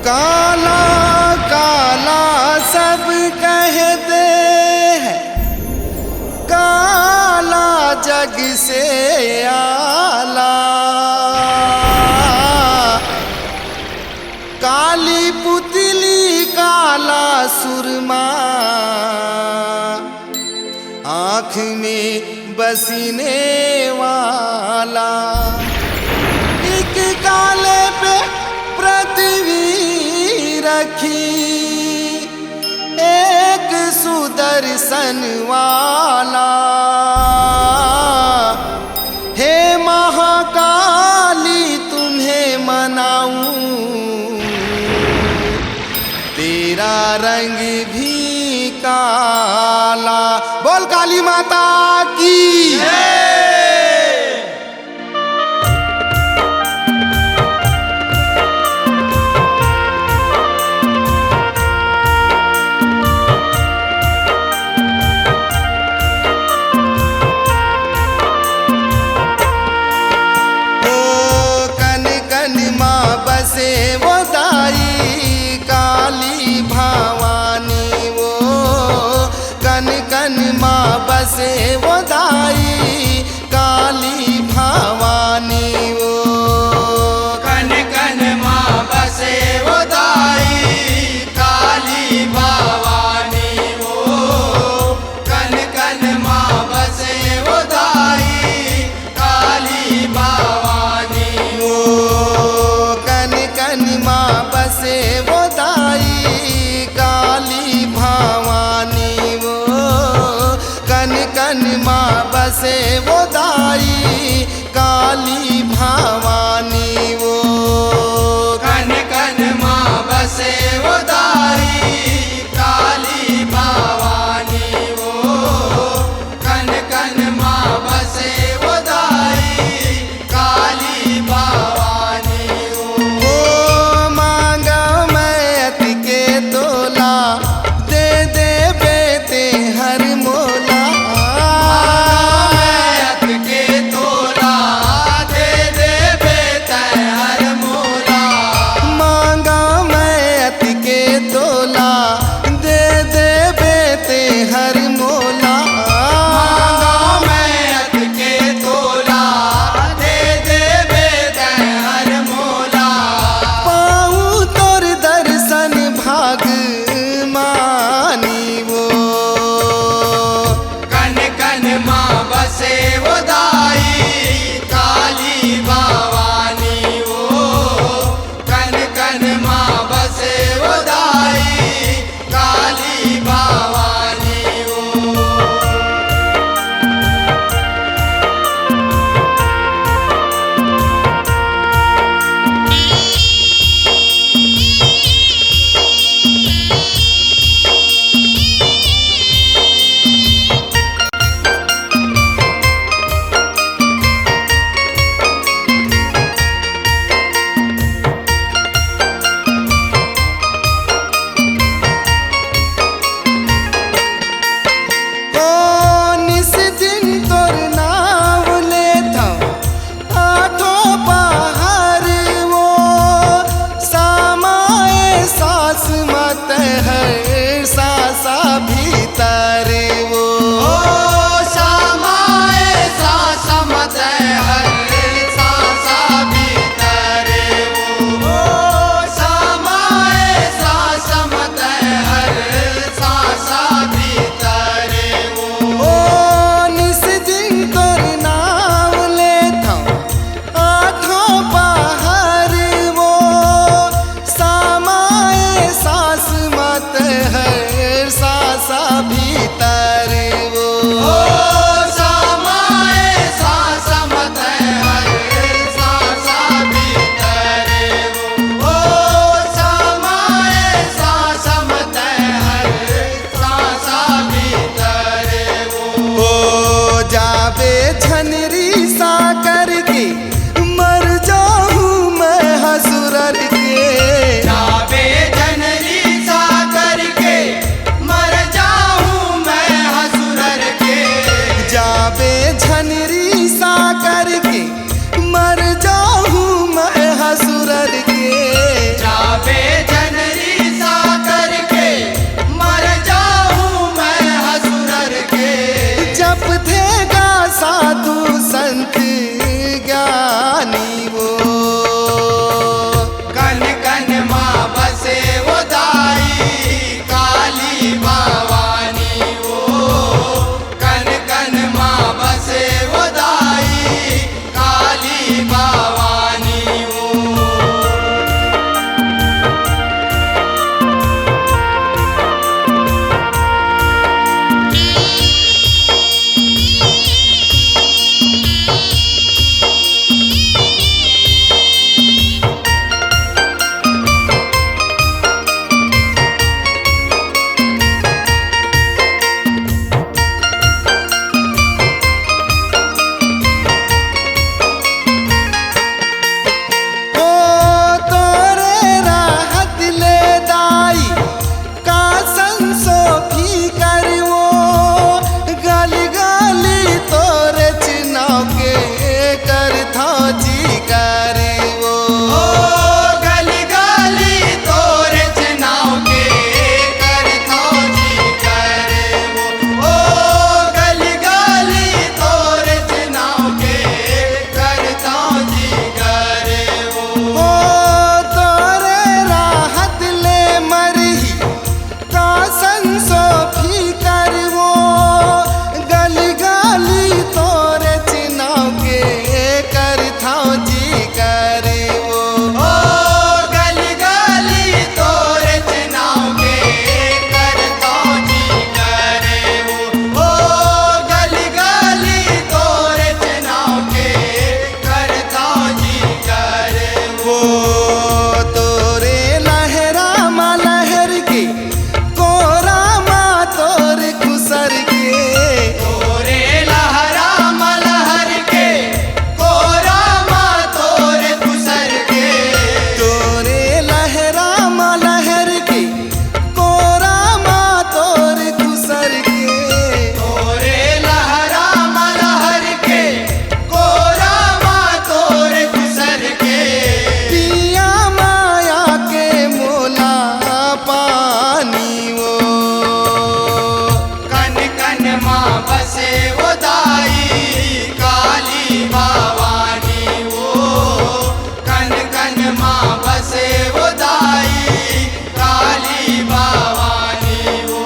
काला काला सब कहते हैं, काला जग से आला। काली पुतली काला सुरमा, आँख में बसने वाला। एक काले पे पृथ्वी रखी, एक सुदर्शन वाला। हे महाकाली तुम्हें मनाऊं, तेरा रंग भी काला। बोल काली माता की। बसे वो दाई काली भवानी, वो कन कन माँ बसे वो दाई काली भवानी, वो कन कन माँ बसे वो दाई काली भवानी, वो कन कन माँ बसे वो दाई काली भवानी, वो कन कन माँ बसे वो दाई काली भवानी, वो कन कन माँ बसे वो दाई काली भवानी, वो कन कन माँ बसे वो दाई काली भवानी, वो कन कन माँ बसे वो दाई काली भवानी, ओ मांगा मैत के तोला, दे दे बेटे हर मोला। मैत के तोला, दे दे करे वो। ओ गली गली तोरे चनाव के करता जी करे वो। ओ गली गली तोरे चनाव के करता जी करे वो। वो तोरे लहरा मा लहर के कोरा मा तोर खुसर के। तोरे लहरा मलहर के कोरा मा तोरे खुसर के। तोरे लहरा मा लहर के कोरा मा तोर खुसर के। तोरे लहरा मलहर के कोरा मा तोरे खुसर के। पिया माया के मोला पानी वो। कन कन माँ बसे वो दाई काली भवानी वो। कन कन माँ बसे वो दाई काली भवानी वो।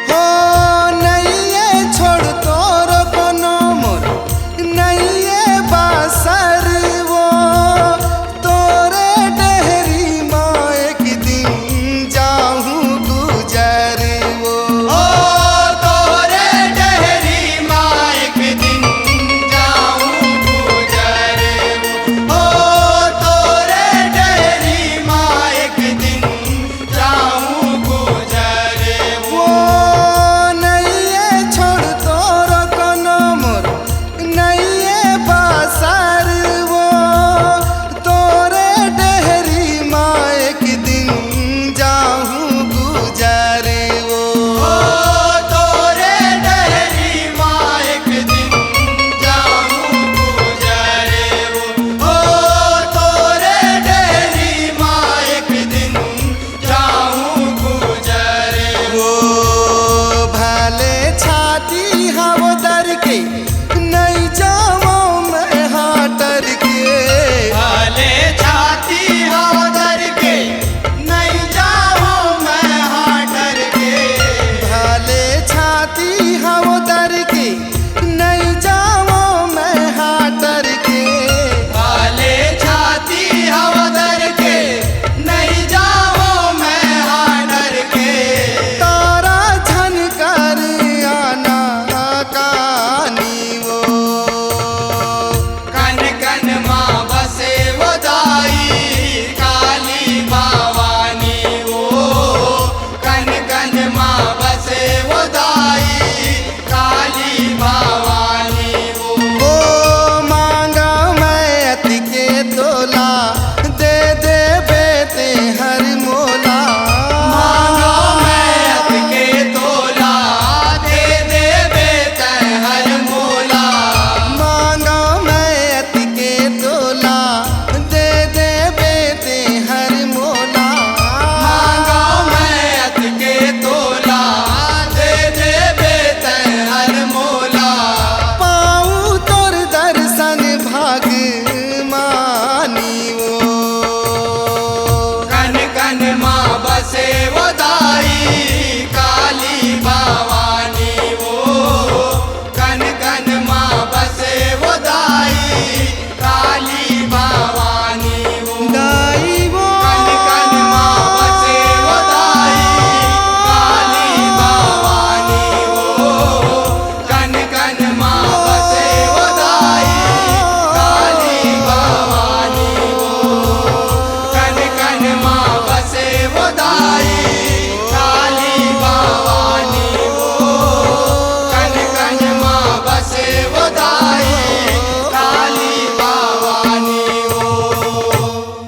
हो नैये छोड़ तोर कोनो मोर नैये बासर वो। तोरे डेहरी माँ एक दिन जाहूँ गुजर वो। ओ तोरे डेहरी माँ एक दिन जाऊँ गुजरे वो। ओ तोरे डेहरी माँ एक दिन जाऊँ गुजरे वो। वो नैये छोड़ तोर कोनो मोर नैये बासर वो। तोरे डेहरी माँ एक दिन जाहूँ गुजरे वो। ओ तोरे डेहरी माँ एक दिन जाऊँ गुजरे वो। ओ तोरे डेहरी माँ एक दिन जाऊँ गुजरे वो। वो भले छाती हव दर के नहीं जावो मैं हाटर के। भले छाती हादर के नहीं जाऊँ मैं हाडर के। भले छाती हव दर के नहीं जावो मैं हाटर के। भले छाती हादर के नहीं जाऊँ मैं हाडर के। तारा झनकर आना कानी वो। कन कन माँ बसे वो दाई काली भवानी वो। कन कन माँ बसे वो दाई काली भवानी वो। ओ मांगा मैं अति के तोला